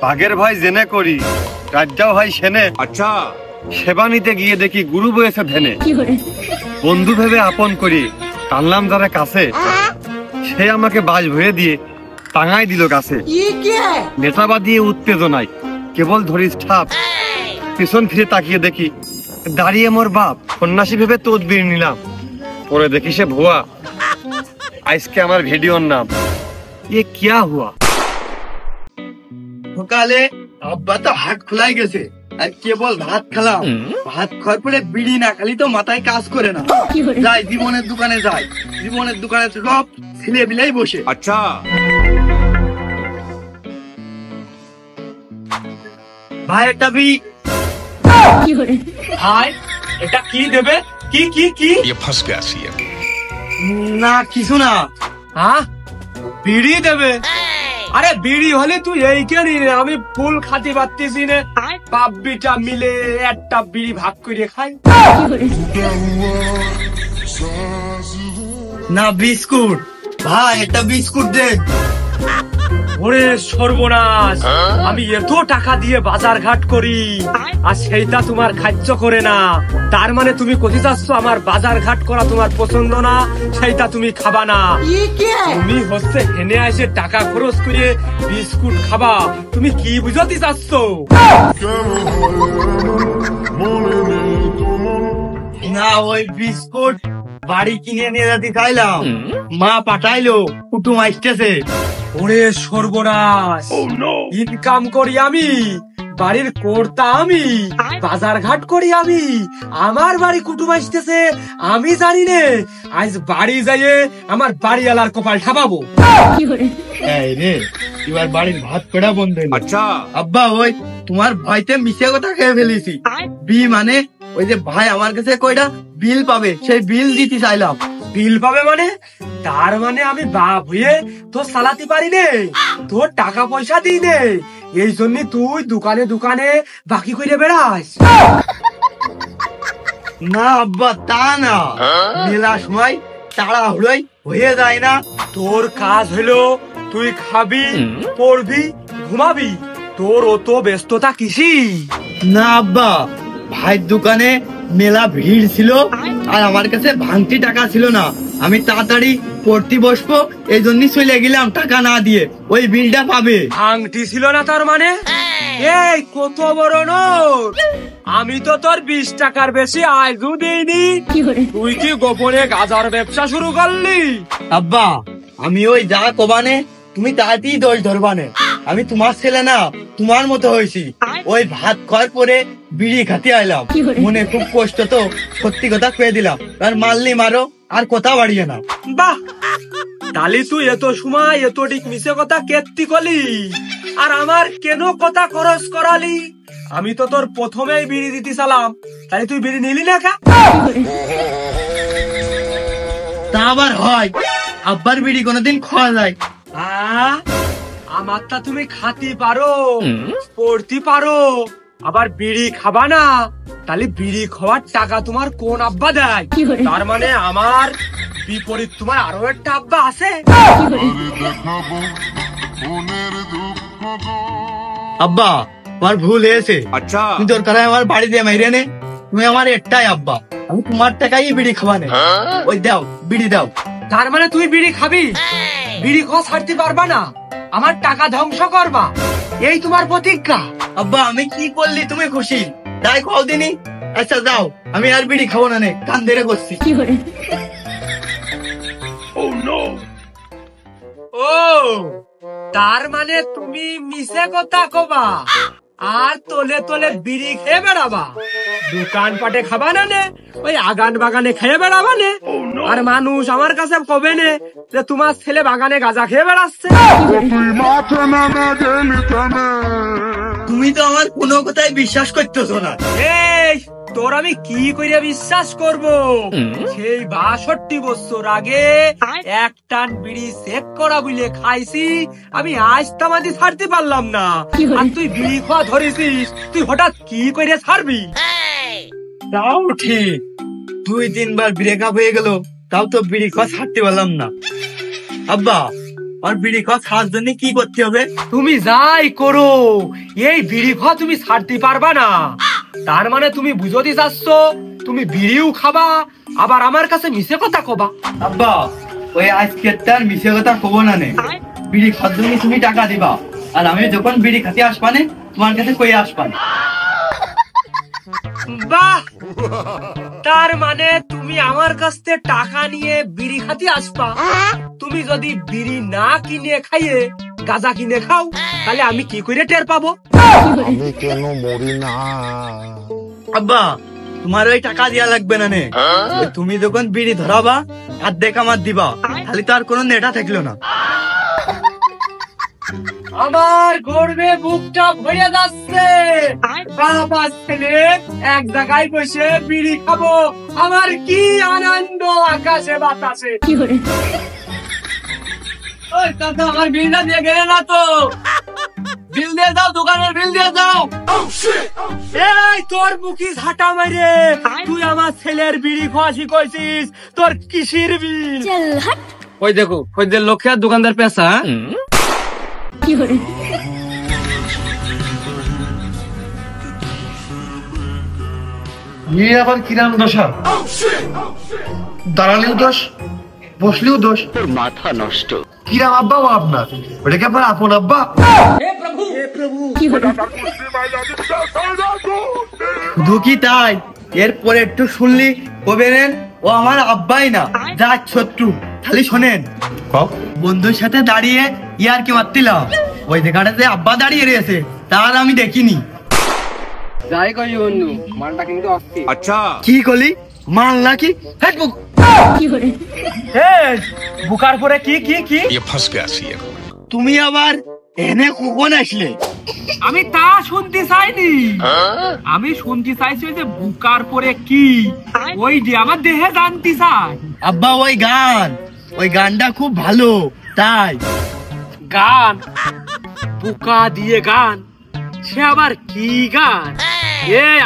বাঘের ভয় জেনে করি, রাজ্জাও হয় সেনে। আচ্ছা, সেবা নিতে গিয়ে দেখি গুরু বয়েছে ধ্যানে। বন্ধু ভেবে আপন করি, টানলাম যারা কাছে, সে আমাকে বাস ভরে দিয়ে টাঙাই দিল কাছে। নেশাবা দিয়ে উত্তেজনায় কেবল ধরিস ঠাপ, পিছন ফিরে তাকিয়ে দেখি দাঁড়িয়ে মোর বাপ। সন্ন্যাসী ভেবে তদবির নিলাম, পরে দেখি সে ভুয়া। আজকে আমার ভিডিওর নাম ये क्या हुआ। সকালে আব্বা তো হাট খোলাই গেছে, আর কেবল ভাত খেলাম। ভাত খাওয়ার পরে বিড়ি না খালি তো মাথায় কাজ করে না। যাই জীবনের দোকানে, যাই জীবনের দোকানে সব ছেলে বিলাই বসে। আচ্ছা, ভাই একটা বিড়ি। ভাই এটা কি দেবে? কি কি কি? না কিছু না। হ্যাঁ, বিড়ি দেবে? আরে বিড়ি হলে তুই এইখানে, আমি ফুল খাতে পারতেছি না। বাপ্পিটা মিলে একটা বিড়ি ভাগ করে খাই। না বিস্কুট। ভাই একটা বিস্কুট দে। ওরে সর্বনাশ, আমি এত টাকা দিয়ে বাজার ঘাট করি আর সেইটা তোমার খাদ্য করে না। তার মানে তুমি কোথায় যাচ্ছ? আমার বাজার ঘাট করা তোমার পছন্দ না, সেইটা তুমি খাবা না। তুমি হচ্ছে হেনে এসে টাকা খরচ করে বিস্কুট খাবা, তুমি কি বুঝাতে চাচ্ছ? না ওই বিস্কুট বাড়ি কিনে নিয়ে যেতে চাইলাম, মা পাঠাইলো কুটুম আসতেছে। ওরে সর্বনাশ, ইনকাম করি আমি, বাড়ির কর্তা আমি, বাজার ঘাট করি আমি, আমার বাড়ি কুটুম আসতেছে আমি জানি নে। আজ বাড়ি যাইয়ে আমার বাড়িওয়ালার কপাল ঠাপাবো। এই রে, এবার বাড়ির ভাত পেড়া বন্ধ। আচ্ছা আব্বা ওই তোমার ভয়তে মিশে কথা খেয়ে ফেলেছি। বি মানে ওই যে ভাই আমার কাছে কয়টা বিল পাবে, সেই বিল দিতে চাইলাম। বিল পাবে মানে? তার মানে আমি বাপ হয়ে তোর চালাতে পারি নে, তোর টাকা পয়সা দিই নে, এই জন্য তুই দোকানে দোকানে বাকি করে বেড়াস। না আব্বা তা না, মেলা সময় তাড়াহুড়োই হয়ে যায় না। তোর কাজ হলো তুই খাবি, পড়বি, ঘুমাবি, তোর অত ব্যস্ততা কিসি? না আব্বা, ভাইয়ের দোকানে মেলা ভিড় ছিল আর আমার কাছে ভাঙতি টাকা ছিল না। আমি তাড়াতাড়ি পড়তে বসবো, এই জন্য চলে গেলাম টাকা না দিয়ে। ওই বিলটা পাবে। আংটি ছিল না তার মানে? এই কত বড় নোট! আমি তো তোর 20 টাকার বেশি আজও দেইনি, তুই কি গোপনে গাজার ব্যবসা শুরু করলি? আব্বা আমি ওই যা কবানে তুমি তাড়াতাড়ি দোষ ধরবানে। আমি তোমার ছেলে না, তোমার মতো হয়েছি। ওই ভাত খাওয়ার পরে বিড়ি খাতে আইলাম, মনে খুব কষ্ট তো সত্যি কথা কয়ে দিলাম। আর মারলি মারো, আর কথা বাড়িয়ে না। বাহ, তাহলে তুই এত সময় এত ঠিক মিশে কথা কেত্তি করলি আর আমার কেন কথা খরচ করালি? আমি তো তোর প্রথমেই বিড়ি দিতে চালাম, তাহলে তুই বিড়ি নিলি না কা? তা আবার হয়? আব্বার বিড়ি কোনোদিন খাওয়া যায়? আমারটা তুমি খাতে পারো, পড়তে পারো, আবার বিড়ি খাবা না, তাহলে বিড়ি খাওয়ার টাকা তোমার কোন আব্বা দেয়? তার মানে আমার বিপরীত তোমার আরো একটা আব্বা আছে। আব্বা আমার ভুল হয়েছে। আচ্ছা, তুমি দরকার আমার বাড়ি দিয়ে মাইরে নে। তুমি আমার একটাই আব্বা, আমি তোমার টাকাই বিড়ি খাওয়া নে। ওই দাও বিড়ি দাও। তার মানে তুই বিড়ি খাবি, বিড়ি খাওয়া ছাড়তে পারবা না, আমার টাকা ধ্বংস করবা, এই তোমার প্রতিজ্ঞা? আব্বা আমি কি করলি তুমি খুশি? তাই খাও দিনি। আচ্ছা যাও, আমি আর বিড়ি খাবো না নে, কান ধরে করছি। ও তার মানে তুমি মিছে কথা কবা আর তোলে তোলে বিড়ি খেয়ে বেড়াবা, দোকান পাটে খাবা না নে, ওই আগান বাগানে খেয়ে বেড়াবা নে, আর মানুষ আমার কাছে কবে নে যে তোমার ছেলে বাগানে গাঁজা খেয়ে বেড়াচ্ছে। তুমি তো আমার কোনো কথাই বিশ্বাস করতেছো না। এই তোর আমি কি করে বিশ্বাস করব? সেই 62 বছর আগে এক টান বিড়ি চেক করা বলে খাইছি, আমি আজ তামাদি ছাড়তে পারলাম না, আর তুই বিড়ি খাওয়া ধরেছিস, তুই হঠাৎ কি করে ছাড়বি? তাও ঠিক, 2-3 বার ব্রেকআপ হয়ে গেল, তাও তো বিড়ি খাওয়া ছাড়তে পারলাম না। আব্বা আর বিড়ি খাওয়া ছাড়ার জন্য কি করতে হবে? তুমি যাই করো, এই বিড়ি খাওয়া তুমি ছাড়তে পারবা না। তার মানে তুমি বুঝতে চাচ্ছ তুমি বিড়িও খাবা আবার আমার কাছে মিছে কথা কবা? আব্বা ওই আজকে তার মিশে কথা কব না নে। বিড়ি খাওয়ার জন্য তুমি টাকা দিবা, আর আমি যখন বিড়ি খাতে আসবানে তোমার কাছে কই আসবানে। বাহ, তার মানে তুমি আমার কাছ থেকে টাকা নিয়ে বিড়ি খাতে আসবা। তুমি যদি বিড়ি না কিনে খাইয়ে গাঁজা কিনে খাও, তাহলে আমি কি করে টের পাবো? আমি কেন মরি না? আব্বা তোমার ওই টাকা দিয়া লাগবে না নে। ওই তুমি যখন বিড়ি ধরাবা অর্ধেক আমার দিবা, তাহলে তো আর কোনো নেটা থাকলো না। আমার গর্বে বুকটা ভরে যাচ্ছে। বাবা ছেলে এক জায়গায় বসে বিড়ি খাবো, আমার কি আনন্দ আকাশে বাতাসে। ওই কাকা আমার বিলটা দিয়ে গেলে না তো? বিল দিয়ে দাও, দোকানের বিল দিয়ে দাও। এই তোর মুখি ঝাঁটা মারে, তুই আমার ছেলের বিড়ি খাওয়া শিখাইছিস, তোর কিসির বিল? ওই দেখো ওই যে লক্ষ্যে দোকানদার পেশা। আবার কিরাম দশা, দাঁড়ালেও দোষ, বসলেও দোষ। মাথা নষ্ট। কিরাম আব্বা ও আপনার, ওটা কি আপনার আপন আব্বা? শুধু কি তাই, এরপরে একটু শুনলি কবেন ও আমার আব্বাই না, যা শত্রু। খালি শোনেন, বন্ধুর সাথে দাঁড়িয়ে ইয়ার কি মারতিলাম, ওই জায়গাটাতে আব্বা দাঁড়িয়ে রয়েছে, তার আমি দেখিনি। যাই করি বন্ধু, মালটা কিন্তু আচ্ছা কি করলি, মাল নাকি? বুকার পরে কি কি কি? তুমি আবার এনে কখন আসলে? আমি তা শুনতে চাইনি, আমি শুনতে চাইছি ওই যে বুকার পরে কি, ওই যে আমার দেহে জানতে চাই। আব্বা ওই গানটা খুব ভালো, তাই। গান? বুকা দিয়ে গান? সে আবার কি গান?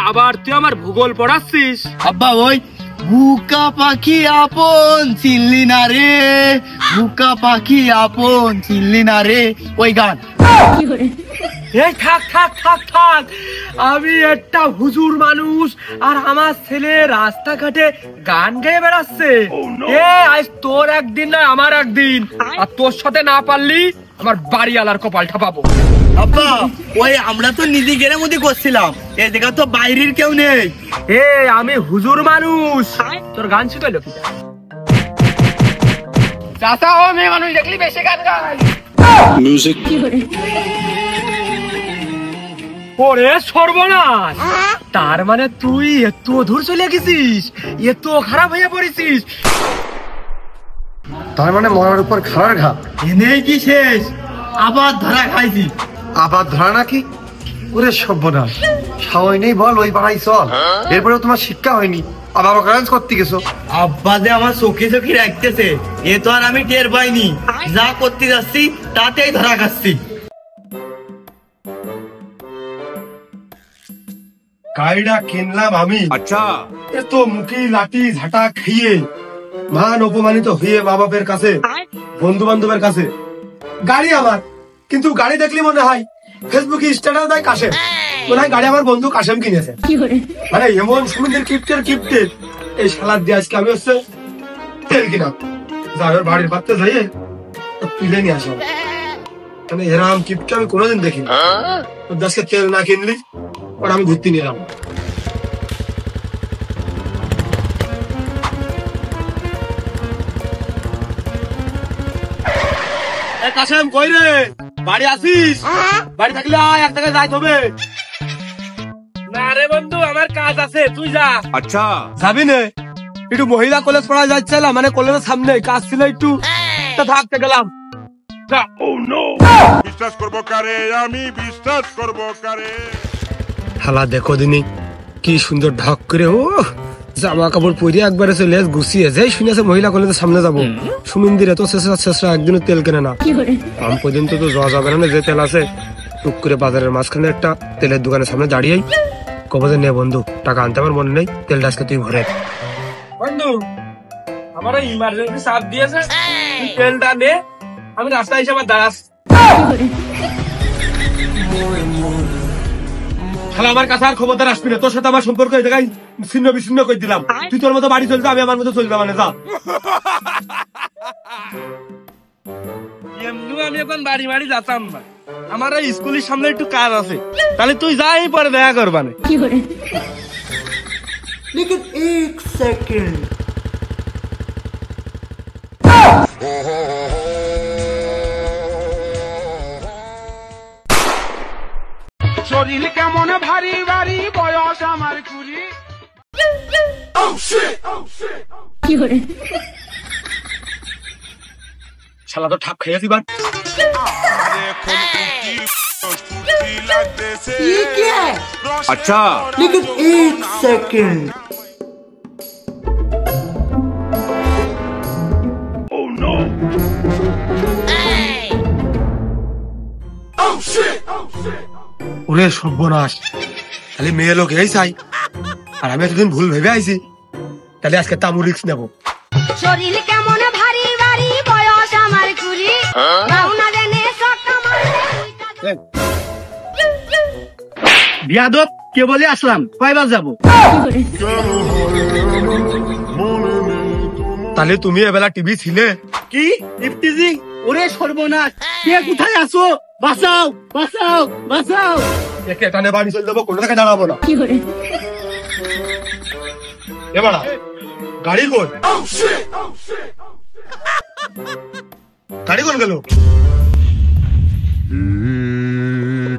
আবার তুই আমার ভূগোল পড়াচ্ছিস? আব্বা ওই বুকা পাখি আপন চিনলি না রে, বুকা পাখি আপন চিনলি না রে, ওই গান। এই থাক থাক থাক থাক, আমি একটা হুজুর মানুষ আর আমার ছেলে রাস্তাঘাটে গান গেয়ে বেড়াচ্ছে। আজ তোর একদিন না আমার একদিন, আর তোর সাথে না পারলি আমার বাড়িওয়ালার কপালটা পাবো। আব্বা ওই আমরা তো নিজে গেলের মধ্যে করছিলাম, এই জায়গা তো বাইরের কেউ নেই। আমি হুজুর মানুষ, তোর গান শিখাইলো কি? চাচা ও মেয়ে মানুষ দেখলি বেশি গান গায়। ওরে সর্বনাশ, তার মানে তুই এত দূর চলে গেছিস, এত খারাপ হয়ে পড়েছিস। তার মানে মরার উপর খাড়ার ঘা। এনেই কি শেষ, আবার ধরা খাইছি। আবার ধরা নাকি? ওরে সর্বনাশ, সাহস নেই বল ওই পাড়াই চল, এরপরেও তোমার শিক্ষা হয়নি, আবার অকারেন্স করতে গেছো। আব্বা যে আমার চোখে চোখে রাখতেছে, এ তো আর আমি টের পাইনি। যা করতে যাচ্ছি তাতেই ধরা খাচ্ছি। গাড়িটা কিনলাম আমি, আচ্ছা এত মুখি লাঠি ঝাঁটা খেয়ে মান অপমানিত হয়ে মা বাপের কাছে, বন্ধু বান্ধবের কাছে। গাড়ি আমার, কিন্তু গাড়ি দেখলে মনে হয় ফেসবুকে স্ট্যাটাস দেয় কাশেম, মনে হয় গাড়ি আমার বন্ধু কাশেম কিনেছে। মানে এমন সুন্দর কিপ্টের এই সালাদ দিয়ে আজকে আমি হচ্ছে তেল কিনা যার বাড়ির পাত্রে যাইয়ে তুলে নিয়ে আসলাম। মানে এরকম কিপ্টে আমি কোনোদিন দেখিনি। আজকে তেল না কিনলি ওর আমি ঘুরতে নিয়ে যাবো। কাশেম কই রে, বাড়ি আসিস? বাড়ি থাকলে আয়, এক জায়গায় যাইতে হবে। না রে বন্ধু, আমার কাজ আছে, তুই যা। আচ্ছা যাবি না? একটু মহিলা কলেজ পড়া যাচ্ছিলাম, মানে কলেজের সামনে কাজ ছিল একটু, তা থাকতে গেলাম। বিশ্বাস করবো কারে, আমি বিশ্বাস করবো কারে? হালা দেখো দিনি কি সুন্দর ঢক করে, ও জামা কাপড় পরে একবারে লেজ গুছিয়ে যাই শুনেছে মহিলা কলেজের সামনে যাবো। সুমিন্দির এত শেষরা একদিনও তেল কেনে না, আম পর্যন্ত তো যাওয়া যাবে না, যে তেল আছে টুক করে বাজারের মাঝখানে একটা তেলের দোকানের সামনে দাঁড়িয়ে কবে যে নে বন্ধু, টাকা আনতে আমার মনে নেই, তেলটা আজকে তুই ভরে। বন্ধু আমার ইমার্জেন্সি চাপ দিয়েছে, তেলটা নে, আমি রাস্তায় এসে আবার দাঁড়াস। শালা আমার কাছে আর খবরদার আসবি না, তোর সাথে আমার সম্পর্ক এই জায়গায় ছিন্ন বিচ্ছিন্ন করে দিলাম। তুই তোর মতো বাড়ি চলবে, আমি আমার মতো চলবে, মানে যা। এমনিও আমি এখন বাড়ি বাড়ি যেতাম না, আমার এই স্কুলের সামনে একটু কাজ আছে, তাহলে তুই যাই পরে দেখা করবানে। लेकिन एक सेकंड শরীর কেমন ভারী ভারী বয়স আমার কুড়ি শালা তো ঠাপ খাইয়াছি বার। ये क्या है? अच्छा लेकिन एक सेकंड ওরে সর্বনাশ, খালি মেয়ে লোক এই চাই, আর আমি এতদিন ভুল ভেবে আইছি। তাহলে আজকে তামু রিক্স নেবো। শরীর কেমন ভারী ভারী বয়স আমার কুড়ি রওনা দেনে সকা মারলে বিয়াদব কে বলে আসলাম, কয়বার যাবো? তাহলে তুমি এবেলা টিভি ছিলে? কি ইফতিজি? ওরে সর্বনাশ, কে কোথায় আছো? বাঁচাও বাঁচাও বাঁচাও! একে টানে বাড়ি চলে যাবো, কোনো জায়গায় দাঁড়াবো না। এবারা গাড়ি কই? গাড়ি কোন গেল?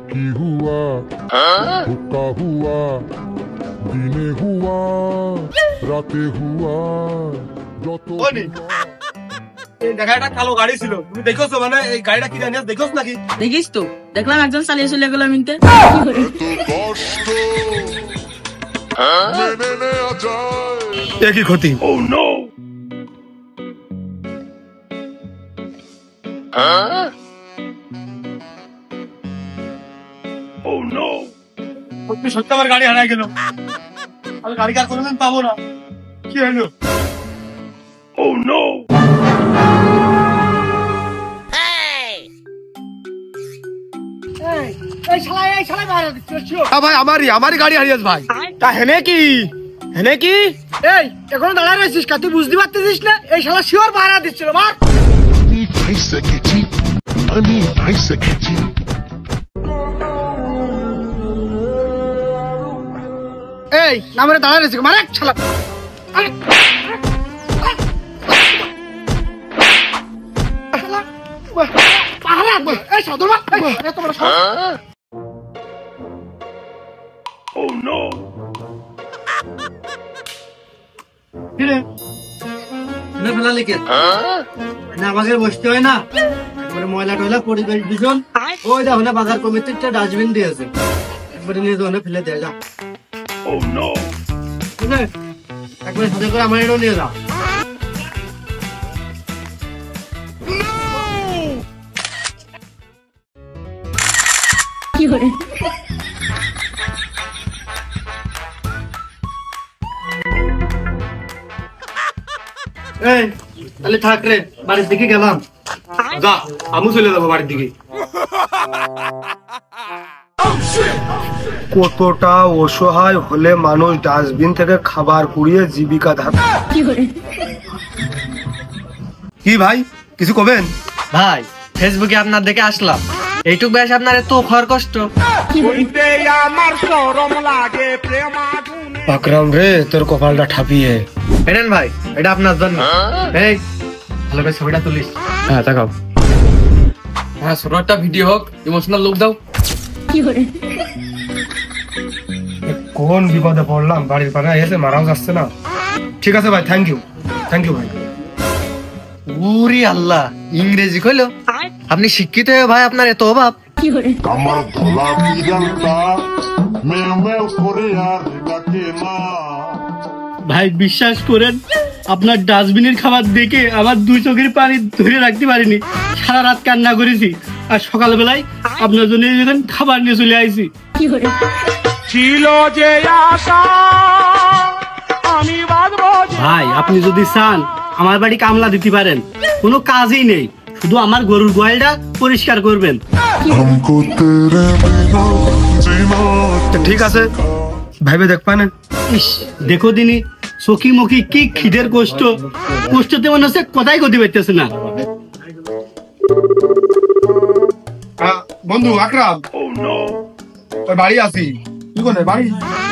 কি হুয়া হুকা হুয়া দিনে হুয়া রাতে হুয়া যত ওনি এই দেখা একটা কালো গাড়ি ছিল, তুমি দেখোছো? মানে এই গাড়িটা কি জানিস, দেখোস নাকি? দেখিস তো, দেখলাম একজন চালিয়ে চলে গেল মিনতে। কষ্ট মেনে নেওয়া যায় এ কি ক্ষতি? সত্যি সত্যি আমার গাড়ি হারাই গেল, আমি গাড়ি কার কোনোদিন পাবো না। কি হলো? ভাই আমারই গাড়ি হারিয়েছে ভাই। তা হেনে কি হেনে কি? এই এখনো দাঁড়ায় রয়েছিস কা? তুই বুঝতে পারতেছিস না? এই শালা শিওর ভাড়া দিচ্ছিল মার। এই নামরে দাঁড়ায় রয়েছিস মার এক শালা। এই সাধু মা, এই তোমরা আমাকে বসতে হয় না, ময়লা টয়লা পরিবেশ দূষণ। ওই দেখো না বাজার কমিটির একটা ডাস্টবিন দিয়েছে, একবারে নিয়ে যাও, ফেলে দেয় যা। একবারে সাথে করে আমার এটাও নিয়ে যাও। এই তাহলে থাক রে, বাড়ির দিকে গেলাম। যা, আমি চলে যাবো বাড়ির দিকে। কতটা অসহায় হলে মানুষ ডাস্টবিন থেকে খাবার কুড়িয়ে জীবিকা ধারণ। কি ভাই কিছু কবেন? ভাই ফেসবুকে আপনার দেখে আসলাম, এইটুক বয়স আপনার এত খর কষ্ট। আমার শরম লাগে প্রেম আগুনে আকরাম রে, তোর কপালটা ঠাপিয়ে। এনেন ভাই, এটা আপনার জন্য। এই ভালো করে ছবিটা তুলিস। হ্যাঁ তাকাও। হ্যাঁ, ছোট একটা ভিডিও হোক, ইমোশনাল লুক দাও। কোন বিপদে পড়লাম, বাড়ির পাড়া এসে মারাও যাচ্ছে না। ঠিক আছে ভাই, থ্যাংক ইউ ভাই। উরি আল্লাহ, ইংরেজি কইলো। আপনি শিক্ষিত হয়ে ভাই আপনার এত অভাব। আমার ধলা বিড়ালটা মেও মেও করে আর ডাকে না। ভাই বিশ্বাস করেন, আপনার ডাস্টবিনের খাবার দেখে আমার দুই চোখের পানি ধরে রাখতে পারিনি। সারা রাত কান্না করেছি, আর সকালবেলায় আপনার জন্য খাবার নিয়ে চলে আইছি। ছিল যে আশা আমি বাঁধবো। ভাই আপনি যদি চান আমার বাড়ি কামলা দিতে পারেন, কোনো কাজই নেই, শুধু আমার গরুর গোয়ালটা পরিষ্কার করবেন। हमको तेरे बिना जीना তো ঠিক আছে, ভাইবে দেখ পানে। ইস, দেখো দিনি চকি মুখি কি খিদের কষ্টতে মনে হচ্ছে কথাই গতি পাইতেছে না। বন্ধু আকরাম, ওই বাড়ি আছি। কি করে বাড়ি?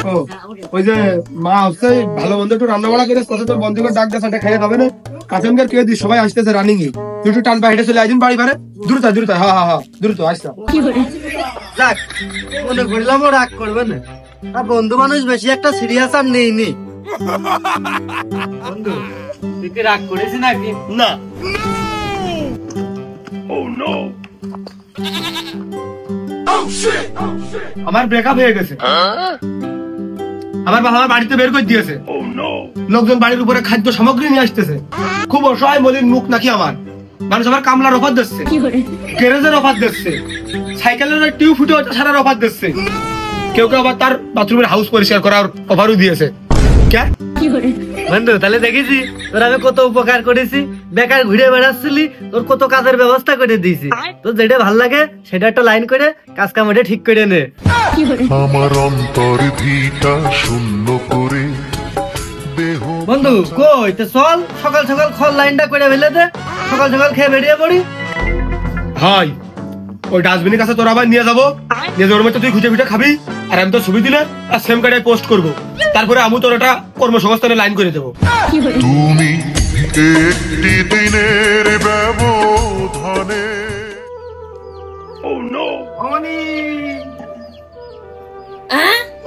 ও ওই যে মা হচ্ছে ভালো বন্ধু একটু রান্না বাড়া করে কত তোর বন্ধুকে ডাক দে, সেটা খেয়ে খাবে না। কাসেমকে কে দি, সবাই আসতেছে রানিং এ। তুই একটু টান পা হেঁটে চলে আইদিন বাড়ি পারে। দ্রুত দ্রুত, হ্যাঁ হ্যাঁ হ্যাঁ দ্রুত আসতা। যাক, মনে করলাম ও রাগ করবে না। আর বন্ধু মানুষ বেশি একটা সিরিয়াস আর নেই। বন্ধু তুই কি রাগ করেছিস নাকি? না, আমার ব্রেকআপ হয়ে গেছে। আমার বাবা আমার বাড়িতে বের করে দিয়েছে। লোকজন বাড়ির উপরে খাদ্য সামগ্রী নিয়ে আসতেছে। খুব অসহায় মলিন মুখ নাকি আমার। মানুষ আমার কামলার অফার দিচ্ছে, গ্যারেজের অফার দিচ্ছে, সাইকেলের টিউব ফুটে সারার অফার দিচ্ছে। কেউ কেউ আবার তার বাথরুমের হাউস পরিষ্কার করার অফারও দিয়েছে। বন্ধু তাহলে দেখেছি তোর আমি কত উপকার করেছি। বেকার ঘুরে বেড়াচ্ছিলি, তোর কত কাজের ব্যবস্থা করে দিয়েছি। তোর যেটা ভাল লাগে সেটা একটা লাইন করে কাজ কাম ঠিক করে নে। আমার অন্তর ভিটা শূন্য করে দেহ বন্ধু কই তো চল, সকাল সকাল খল লাইনটা করে ফেলে দে, সকাল সকাল খেয়ে বেরিয়ে পড়ি। হাই, ওই ডাস্টবিনের কাছে তোর আবার নিয়ে যাবো, নিয়ে যাওয়ার মধ্যে তুই খুঁজে খুঁজে খাবি, আর আমি তো ছবি দিলে আর সেম কার্ডে পোস্ট করবো। তারপরে আমি তোর একটা কর্মসংস্থানে লাইন করে দেবো। তুমি একটি দিনের ব্যবধানে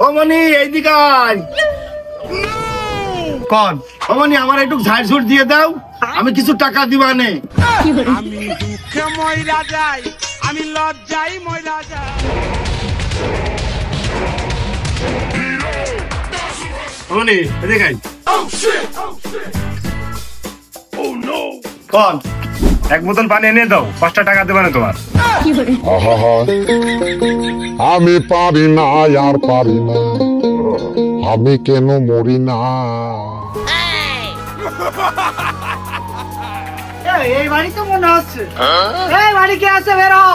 অমনি এইদিকে আয়। কন অমনি আমার একটু ঝাড় ঝুট দিয়ে দাও, আমি কিছু টাকা দিবা নে। অমনি এদিকে আয়। কন এক বোতল পানি এনে দাও, 5টা টাকা দেবে না তোমার। আহা আমি পারি না আর পারি না, আমি কেন মরি না। এই বাড়ি তো মনে হচ্ছে, এই বাড়ি কে আছে বেরো।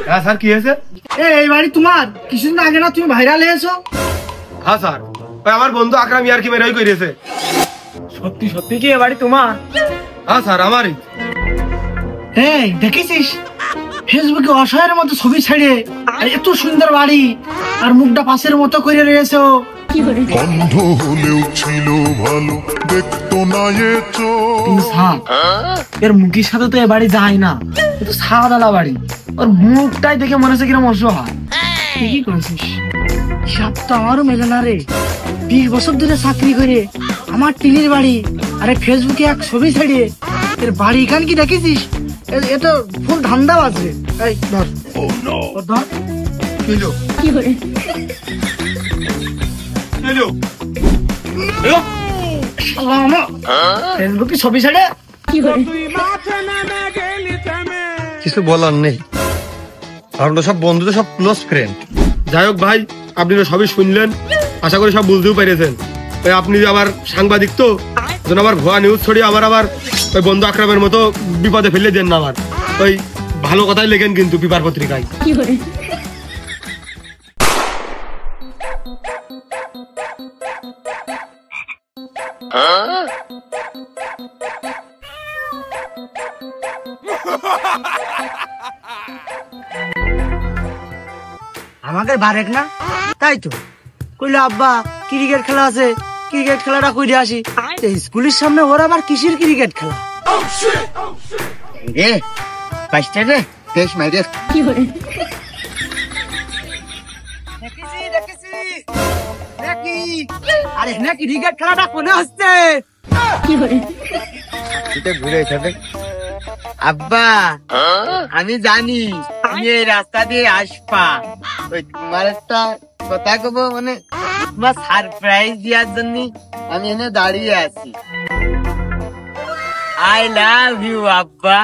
হ্যাঁ স্যার, কি হয়েছে? এই বাড়ি তোমার? কিছুদিন আগে না তুমি ভাইরাল হয়েছো? হ্যাঁ স্যার, ওই আমার বন্ধু আকরাম ইয়ার কি মেরাই করেছে। সত্যি সত্যি কি এ বাড়ি তোমার? হ্যাঁ স্যার, আমারই। এই দেখেছিস ফেসবুকে অসহায়ের মতো ছবি ছেড়ে, আর এত সুন্দর বাড়ি আর মুখটা পাশের মতো করে রয়েছে। অন্ধ হলেও ছিল ভালো, দেখতো না এ চোখ। এর মুখের সাথে তো এ বাড়ি যায় না, তো সাদালা বাড়ি। ওর মুখটাই দেখে মনে হচ্ছে কিরম অসহায়। ঠিকই করেছিস, হিসাব তো আমারও মেলে না রে। 20 বছর ধরে চাকরি করে আমার টিনের বাড়ি, আরে ফেসবুকে এক ছবি ছেড়ে এর বাড়ি এখান কি দেখেছিস? এ তো ফুল ধান্দা আছে। এই ধর ধর, ফেসবুকে ছবি ছেড়ে কিছু বলার নেই, আমরা সব বন্ধু তো সব ক্লোজ ফ্রেন্ড। যাই হোক ভাই, আপনি তো সবই শুনলেন, আশা করি সব বুঝতেও পেরেছেন। তাই আপনি যে আবার সাংবাদিক, তো যেন আবার ভুয়া নিউজ ছড়িয়ে আবার ওই বন্ধু আকরামের মতো বিপদে ফেলে দেন না। আবার ওই ভালো কথাই লেখেন কিন্তু পেপার পত্রিকায়। আমাকে বারেক না, তাই তো কইলো আব্বা ক্রিকেট খেলা আছে, ক্রিকেট খেলাটা কইরে আসি। স্কুলের সামনে ওর আবার কিসের ক্রিকেট খেলা? রে বাইশটা রে দেশ মাইরে আরে না ক্রিকেট খেলাটা কোনে হচ্ছে? ঘুরে যাবে আব্বা, আমি জানি তুমি এই রাস্তা দিয়ে আসবা। ওই তোমার একটা কথা কব, মানে তোমার সারপ্রাইজ দেওয়ার জন্য আমি এনে দাঁড়িয়ে আছি। আই লাভ ইউ আব্বা।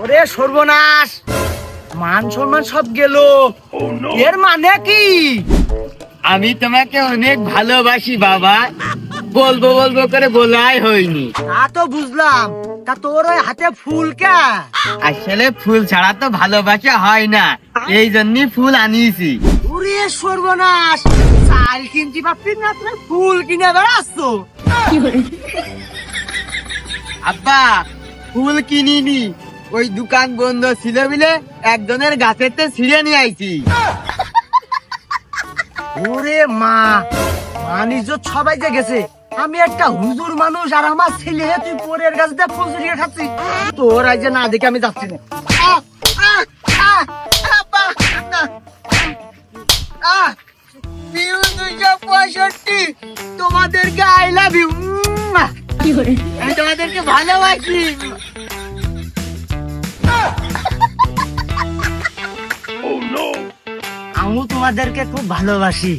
ওরে সর্বনাশ, মান সম্মান সব গেল। এর মানে কি? আমি তোমাকে অনেক ভালোবাসি বাবা, বলবো বলবো করে বলাই হয়নি। তা তো বুঝলাম, তা তোর ওই হাতে ফুল কে? আসলে ফুল ছাড়া তো ভালোবাসা হয় না, এই জন্যই ফুল আনিয়েছি। ওরে সর্বনাশ, চাল কিনতে পারছিস না, তুমি ফুল কিনে বেড়াচ্ছ। আব্বা ফুল কিনিনি, ওই দোকান বন্ধ ছিল বলে একজনের গাছেতে ছিঁড়ে নিয়ে আইছি। ওরে মা, মানিজ সবাই যে গেছে, আমি একটা হুজুর মানুষ আর আমার ছেলে, তুই পরের গাছটা ফুল ছিঁড়ে খাচ্ছি। তোর আজ না দেখে আমি যাচ্ছি না। তোমাদেরকে আই লাভ ইউ, আমি তোমাদেরকে ভালোবাসি। আমি তোমাদেরকে খুব ভালোবাসি।